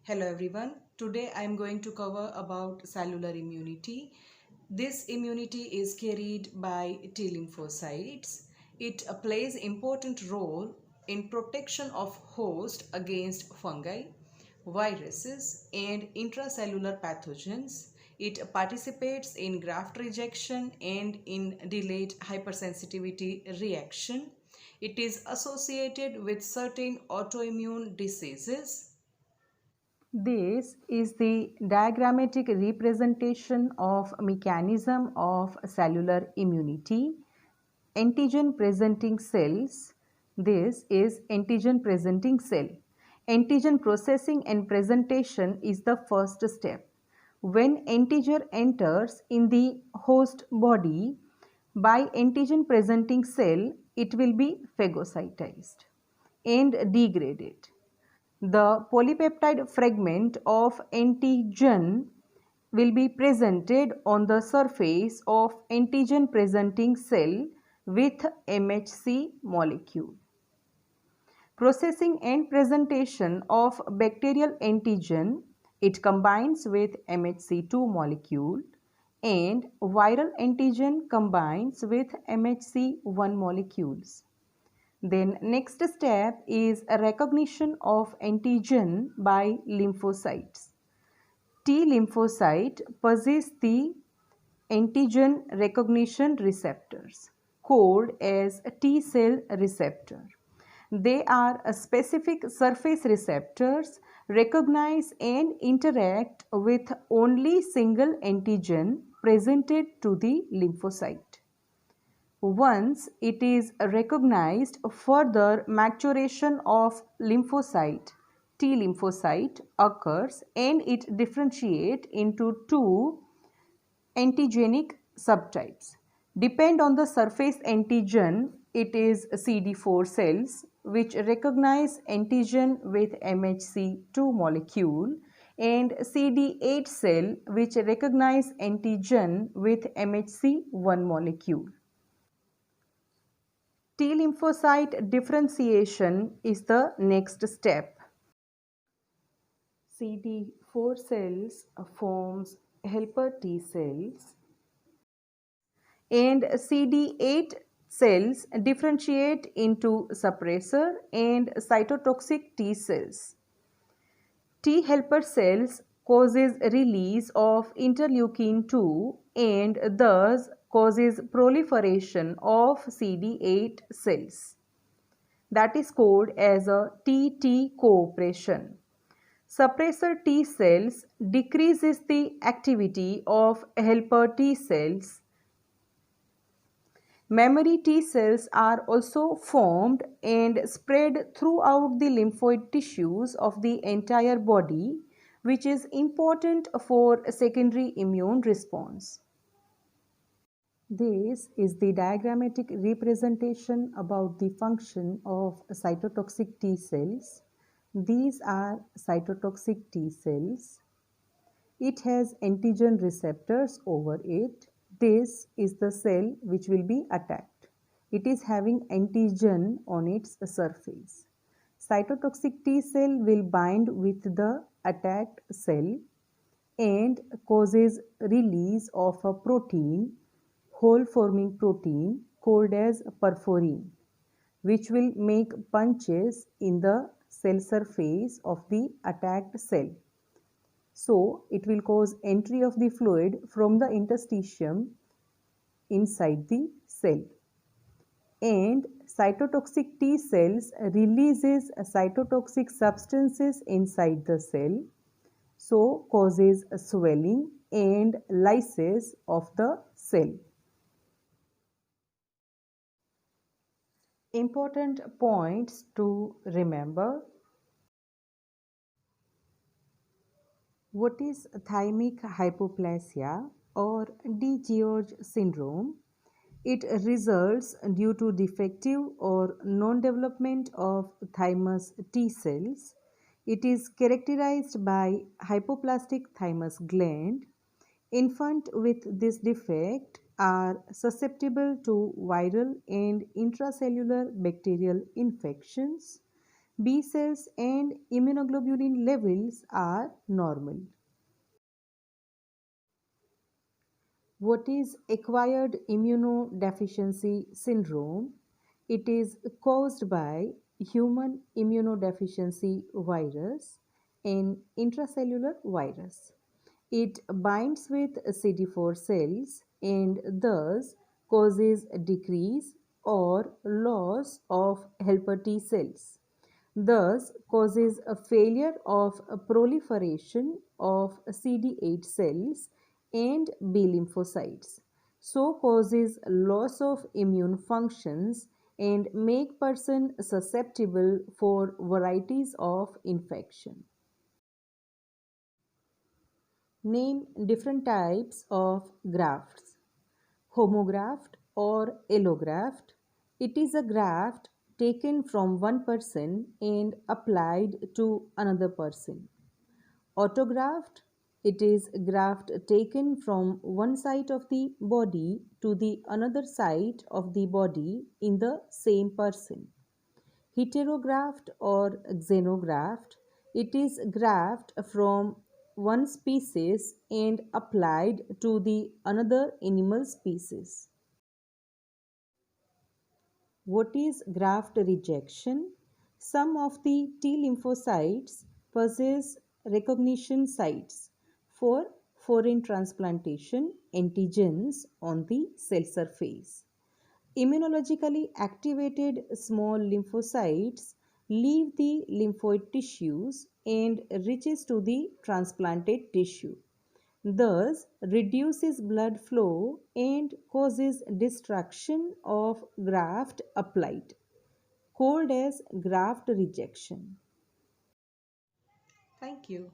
Hello everyone. Today I am going to cover about cellular immunity. This immunity is carried by T lymphocytes. It plays important role in protection of host against fungi, viruses and intracellular pathogens. It participates in graft rejection and in delayed hypersensitivity reaction. It is associated with certain autoimmune diseases. This is the diagrammatic representation of mechanism of cellular immunity. Antigen presenting cells. This is antigen presenting cell. Antigen processing and presentation is the first step. When antigen enters in the host body by antigen presenting cell, it will be phagocytized and degraded. The polypeptide fragment of antigen will be presented on the surface of antigen presenting cell with MHC molecule. Processing and presentation of bacterial antigen, it combines with MHC2 molecule, and viral antigen combines with MHC1 molecules. Then next step is a recognition of antigen by lymphocytes. T lymphocyte possess the antigen recognition receptors called as T cell receptor. They are a specific surface receptors recognize and interact with only single antigen presented to the lymphocyte. Once it is recognized, further maturation of lymphocyte, T lymphocyte occurs and it differentiates into two antigenic subtypes. Depend on the surface antigen, it is CD4 cells which recognize antigen with MHC2 molecule and CD8 cell which recognize antigen with MHC1 molecule. T lymphocyte differentiation is the next step. CD4 cells forms helper T cells and CD8 cells differentiate into suppressor and cytotoxic T cells. T helper cells causes release of interleukin 2 and thus causes proliferation of CD8 cells. That is called as a TT cooperation. Suppressor T cells decreases the activity of helper T cells. Memory T cells are also formed and spread throughout the lymphoid tissues of the entire body, which is important for secondary immune response. This is the diagrammatic representation about the function of cytotoxic T cells. These are cytotoxic T cells. It has antigen receptors over it. This is the cell which will be attacked. It is having antigen on its surface. Cytotoxic T cell will bind with the attacked cell and causes release of a protein, hole forming protein called as perforin, which will make punches in the cell surface of the attacked cell. So, it will cause entry of the fluid from the interstitium inside the cell. And cytotoxic T cells releases cytotoxic substances inside the cell, so causes swelling and lysis of the cell. Important points to remember. What is thymic hypoplasia or DiGeorge syndrome? It results due to defective or non-development of thymus T cells. It is characterized by hypoplastic thymus gland. Infants with this defect are susceptible to viral and intracellular bacterial infections. B cells and immunoglobulin levels are normal. What is acquired immunodeficiency syndrome? It is caused by human immunodeficiency virus, an intracellular virus. It binds with CD4 cells and thus causes decrease or loss of helper T cells, thus causes a failure of a proliferation of CD8 cells and B lymphocytes, so causes loss of immune functions and make person susceptible for varieties of infection. Name different types of grafts. Homograft or allograft. It is a graft taken from one person and applied to another person. Autograft. It is graft taken from one side of the body to the another side of the body in the same person. Heterograft or xenograft. It is graft from one species and applied to the another animal species. What is graft rejection? Some of the T lymphocytes possess recognition sites for foreign transplantation antigens on the cell surface. Immunologically activated small lymphocytes leave the lymphoid tissues and reaches to the transplanted tissue, thus reduces blood flow and causes destruction of graft applied, called as graft rejection. Thank you.